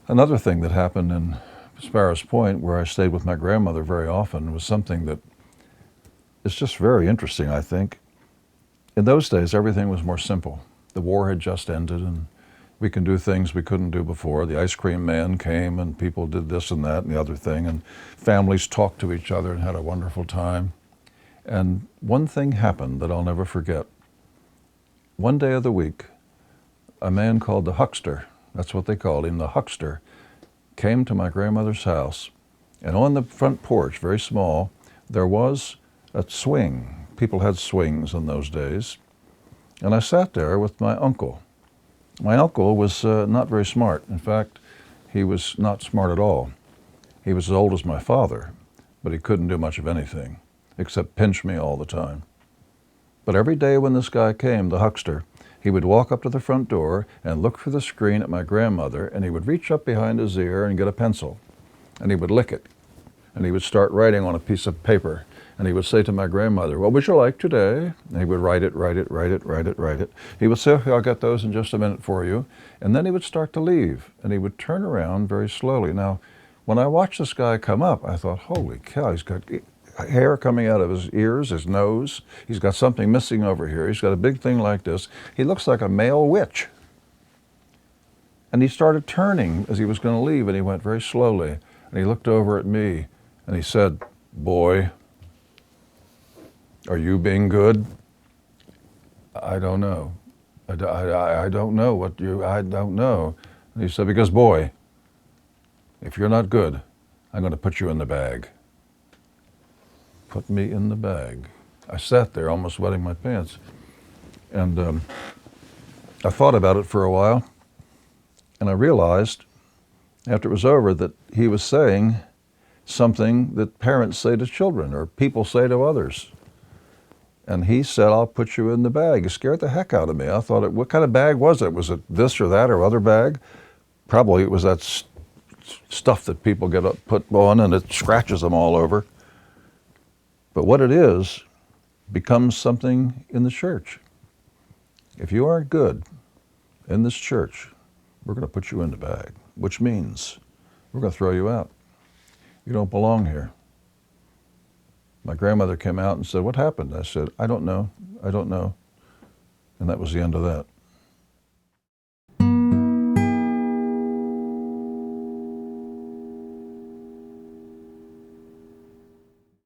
Another thing that happened in Sparrows Point, where I stayed with my grandmother very often, was something that is just very interesting, I think. In those days, everything was more simple. The war had just ended, and we can do things we couldn't do before. The ice cream man came, and people did this and that and the other thing, and families talked to each other and had a wonderful time. And one thing happened that I'll never forget. One day of the week, a man called the huckster, that's what they called him, the huckster, came to my grandmother's house, and on the front porch, very small, there was a swing. People had swings in those days. And I sat there with my uncle. My uncle was not very smart. In fact, he was not smart at all. He was as old as my father, but he couldn't do much of anything except pinch me all the time. But every day when this guy came, the huckster, he would walk up to the front door and look through the screen at my grandmother, and he would reach up behind his ear and get a pencil, and he would lick it, and he would start writing on a piece of paper, and he would say to my grandmother, "What would you like today?" And he would write it. He would say, "Okay, I'll get those in just a minute for you," and then he would start to leave, and he would turn around very slowly. Now, when I watched this guy come up, I thought, holy cow, he's got hair coming out of his ears, his nose. He's got something missing over here. He's got a big thing like this. He looks like a male witch. And he started turning as he was going to leave, and he went very slowly. And he looked over at me, and he said, "Boy, are you being good?" "I don't know. I don't know what you, I don't know." And he said, "Because, boy, if you're not good, I'm going to put you in the bag." Put me in the bag. I sat there almost wetting my pants. And I thought about it for a while, and I realized after it was over that he was saying something that parents say to children or people say to others. And he said, "I'll put you in the bag." It scared the heck out of me. I thought, what kind of bag was it? Was it this or that or other bag? Probably it was that stuff that people get put on and it scratches them all over. But what it is becomes something in the church. If you aren't good in this church, we're going to put you in the bag, which means we're going to throw you out. You don't belong here. My grandmother came out and said, "What happened?" I said, "I don't know. I don't know." And that was the end of that.